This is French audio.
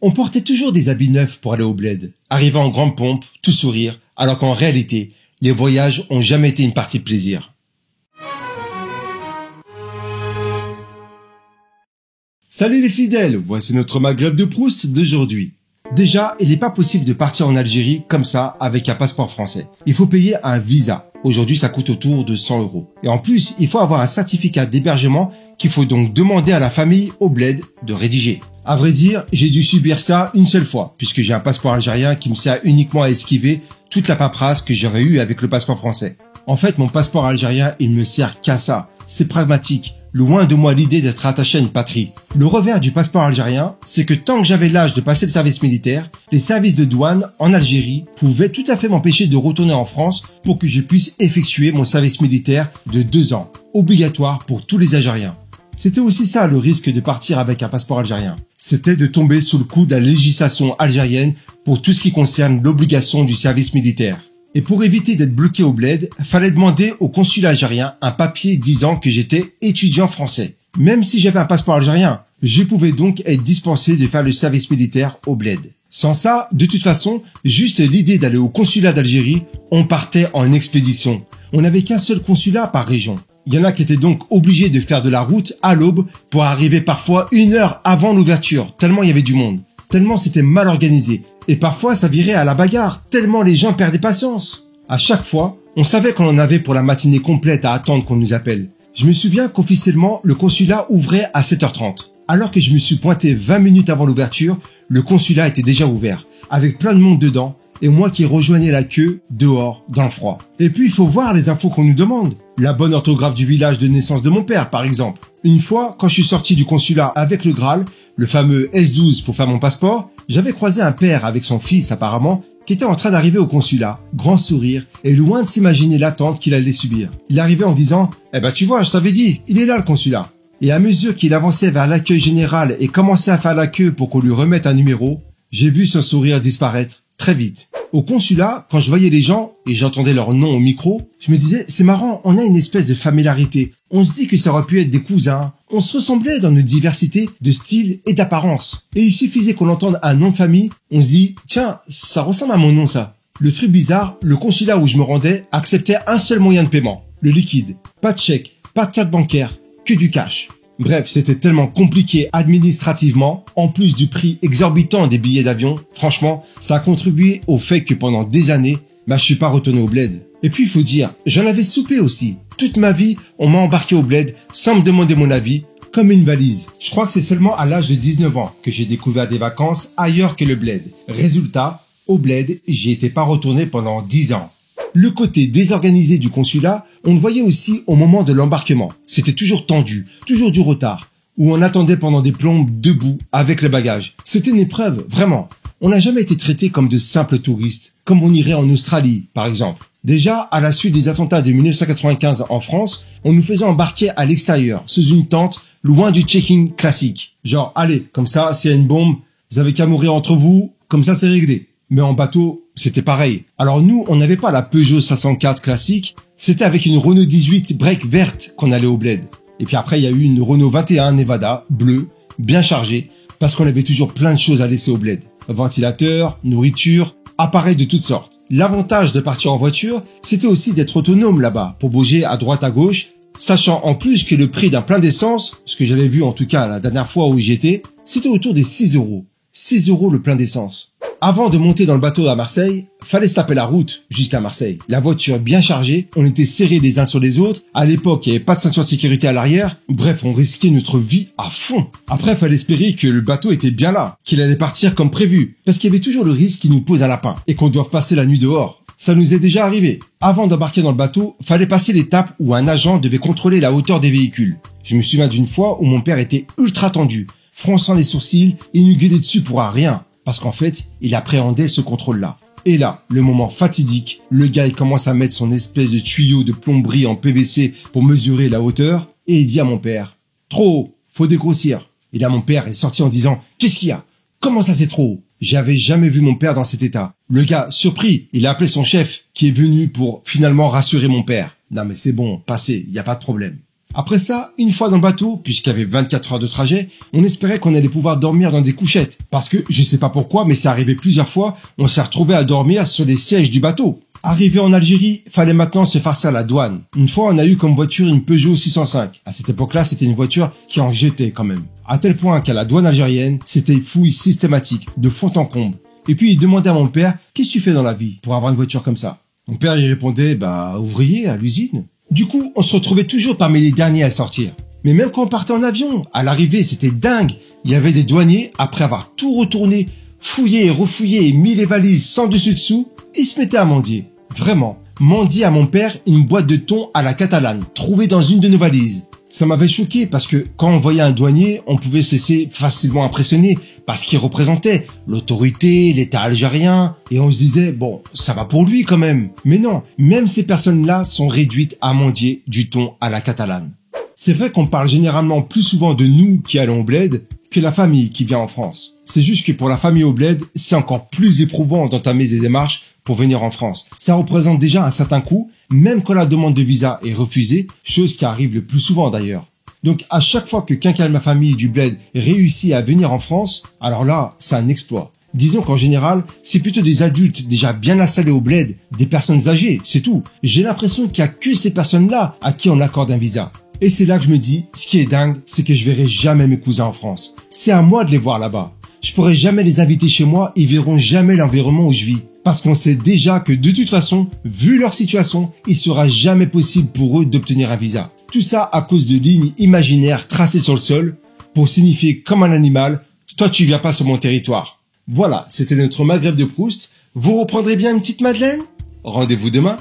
On portait toujours des habits neufs pour aller au bled, arrivant en grande pompe, tout sourire, alors qu'en réalité, les voyages ont jamais été une partie de plaisir. Salut les fidèles, voici notre Maghreb de Proust d'aujourd'hui. Déjà, il n'est pas possible de partir en Algérie comme ça avec un passeport français. Il faut payer un visa. Aujourd'hui, ça coûte autour de 100 €. Et en plus, il faut avoir un certificat d'hébergement qu'il faut donc demander à la famille au bled de rédiger. À vrai dire, j'ai dû subir ça une seule fois, puisque j'ai un passeport algérien qui me sert uniquement à esquiver toute la paperasse que j'aurais eue avec le passeport français. En fait, mon passeport algérien, il me sert qu'à ça. C'est pragmatique. Loin de moi l'idée d'être attaché à une patrie. Le revers du passeport algérien, c'est que tant que j'avais l'âge de passer le service militaire, les services de douane en Algérie pouvaient tout à fait m'empêcher de retourner en France pour que je puisse effectuer mon service militaire de 2 ans, obligatoire pour tous les Algériens. C'était aussi ça le risque de partir avec un passeport algérien. C'était de tomber sous le coup de la législation algérienne pour tout ce qui concerne l'obligation du service militaire. Et pour éviter d'être bloqué au bled, fallait demander au consulat algérien un papier disant que j'étais étudiant français. Même si j'avais un passeport algérien, je pouvais donc être dispensé de faire le service militaire au bled. Sans ça, de toute façon, juste l'idée d'aller au consulat d'Algérie, on partait en expédition. On n'avait qu'un seul consulat par région. Il y en a qui étaient donc obligés de faire de la route à l'aube pour arriver parfois 1 heure avant l'ouverture, tellement il y avait du monde. Tellement c'était mal organisé. Et parfois, ça virait à la bagarre, tellement les gens perdaient patience. À chaque fois, on savait qu'on en avait pour la matinée complète à attendre qu'on nous appelle. Je me souviens qu'officiellement, le consulat ouvrait à 7h30. Alors que je me suis pointé 20 minutes avant l'ouverture, le consulat était déjà ouvert, avec plein de monde dedans, et moi qui rejoignais la queue dehors, dans le froid. Et puis, il faut voir les infos qu'on nous demande. La bonne orthographe du village de naissance de mon père, par exemple. Une fois, quand je suis sorti du consulat avec le Graal, le fameux S12 pour faire mon passeport, j'avais croisé un père avec son fils apparemment, qui était en train d'arriver au consulat, grand sourire, et loin de s'imaginer l'attente qu'il allait subir. Il arrivait en disant « Eh ben tu vois, je t'avais dit, il est là le consulat ». Et à mesure qu'il avançait vers l'accueil général et commençait à faire la queue pour qu'on lui remette un numéro, j'ai vu son sourire disparaître très vite. Au consulat, quand je voyais les gens et j'entendais leur nom au micro, je me disais, c'est marrant, on a une espèce de familiarité. On se dit que ça aurait pu être des cousins. On se ressemblait dans notre diversité de style et d'apparence. Et il suffisait qu'on entende un nom de famille, on se dit, tiens, ça ressemble à mon nom ça. Le truc bizarre, le consulat où je me rendais acceptait un seul moyen de paiement, le liquide. Pas de chèque, pas de carte bancaire, que du cash. Bref, c'était tellement compliqué administrativement, en plus du prix exorbitant des billets d'avion, franchement, ça a contribué au fait que pendant des années, je suis pas retourné au bled. Et puis il faut dire, j'en avais soupé aussi. Toute ma vie, on m'a embarqué au bled sans me demander mon avis, comme une valise. Je crois que c'est seulement à l'âge de 19 ans que j'ai découvert des vacances ailleurs que le bled. Résultat, au bled, j'y étais pas retourné pendant 10 ans. Le côté désorganisé du consulat, on le voyait aussi au moment de l'embarquement. C'était toujours tendu, toujours du retard, où on attendait pendant des plombes debout avec le bagage. C'était une épreuve, vraiment. On n'a jamais été traité comme de simples touristes, comme on irait en Australie, par exemple. Déjà, à la suite des attentats de 1995 en France, on nous faisait embarquer à l'extérieur, sous une tente, loin du check-in classique. Genre, allez, comme ça, s'il y a une bombe, vous avez qu'à mourir entre vous, comme ça c'est réglé. Mais en bateau, c'était pareil. Alors nous, on n'avait pas la Peugeot 504 classique, c'était avec une Renault 18 break verte qu'on allait au bled. Et puis après, il y a eu une Renault 21 Nevada, bleue, bien chargée, parce qu'on avait toujours plein de choses à laisser au bled. Ventilateur, nourriture, appareils de toutes sortes. L'avantage de partir en voiture, c'était aussi d'être autonome là-bas, pour bouger à droite à gauche, sachant en plus que le prix d'un plein d'essence, ce que j'avais vu en tout cas la dernière fois où j'y étais, c'était autour des 6 €. 6 € le plein d'essence. Avant de monter dans le bateau à Marseille, fallait se taper la route jusqu'à Marseille. La voiture bien chargée, on était serrés les uns sur les autres. À l'époque, il n'y avait pas de ceinture de sécurité à l'arrière. Bref, on risquait notre vie à fond. Après, fallait espérer que le bateau était bien là, qu'il allait partir comme prévu. Parce qu'il y avait toujours le risque qu'il nous pose un lapin et qu'on doive passer la nuit dehors. Ça nous est déjà arrivé. Avant d'embarquer dans le bateau, fallait passer l'étape où un agent devait contrôler la hauteur des véhicules. Je me souviens d'une fois où mon père était ultra tendu, fronçant les sourcils et nous gueulait dessus pour un rien. Parce qu'en fait, il appréhendait ce contrôle-là. Et là, le moment fatidique, le gars il commence à mettre son espèce de tuyau de plomberie en PVC pour mesurer la hauteur, et il dit à mon père, « Trop haut, faut dégrossir ». Et là, mon père est sorti en disant, « Qu'est-ce qu'il y a? Comment ça c'est trop haut ?» J'avais jamais vu mon père dans cet état. Le gars, surpris, il a appelé son chef, qui est venu pour finalement rassurer mon père. « Non mais c'est bon, passez, y a pas de problème ». Après ça, une fois dans le bateau, puisqu'il y avait 24 heures de trajet, on espérait qu'on allait pouvoir dormir dans des couchettes. Parce que, je sais pas pourquoi, mais c'est arrivé plusieurs fois, on s'est retrouvé à dormir sur les sièges du bateau. Arrivé en Algérie, fallait maintenant se farcer à la douane. Une fois, on a eu comme voiture une Peugeot 605. À cette époque-là, c'était une voiture qui en jetait quand même. À tel point qu'à la douane algérienne, c'était fouille systématique, de fond en comble. Et puis, il demandait à mon père, qu'est-ce que tu fais dans la vie pour avoir une voiture comme ça? Mon père, il répondait, ouvrier à l'usine. Du coup, on se retrouvait toujours parmi les derniers à sortir. Mais même quand on partait en avion, à l'arrivée, c'était dingue. Il y avait des douaniers, après avoir tout retourné, fouillé et refouillé et mis les valises sans dessus-dessous, ils se mettaient à mendier. Vraiment, mendier à mon père une boîte de thon à la catalane, trouvée dans une de nos valises. Ça m'avait choqué parce que quand on voyait un douanier, on pouvait se laisser facilement impressionner parce qu'il représentait l'autorité, l'État algérien, et on se disait, bon, ça va pour lui quand même. Mais non, même ces personnes-là sont réduites à mendier du thon à la catalane. C'est vrai qu'on parle généralement plus souvent de nous qui allons au bled que la famille qui vient en France. C'est juste que pour la famille au bled, c'est encore plus éprouvant d'entamer des démarches pour venir en France. Ça représente déjà un certain coût, même quand la demande de visa est refusée, chose qui arrive le plus souvent d'ailleurs. Donc à chaque fois que quelqu'un de ma famille du bled réussit à venir en France, alors là, c'est un exploit. Disons qu'en général, c'est plutôt des adultes déjà bien installés au bled, des personnes âgées, c'est tout. J'ai l'impression qu'il n'y a que ces personnes-là à qui on accorde un visa. Et c'est là que je me dis, ce qui est dingue, c'est que je verrai jamais mes cousins en France. C'est à moi de les voir là-bas. Je pourrai jamais les inviter chez moi, ils verront jamais l'environnement où je vis. Parce qu'on sait déjà que de toute façon, vu leur situation, il sera jamais possible pour eux d'obtenir un visa. Tout ça à cause de lignes imaginaires tracées sur le sol pour signifier comme un animal, toi tu viens pas sur mon territoire. Voilà, c'était notre Maghreb de Proust. Vous reprendrez bien une petite Madeleine? Rendez-vous demain.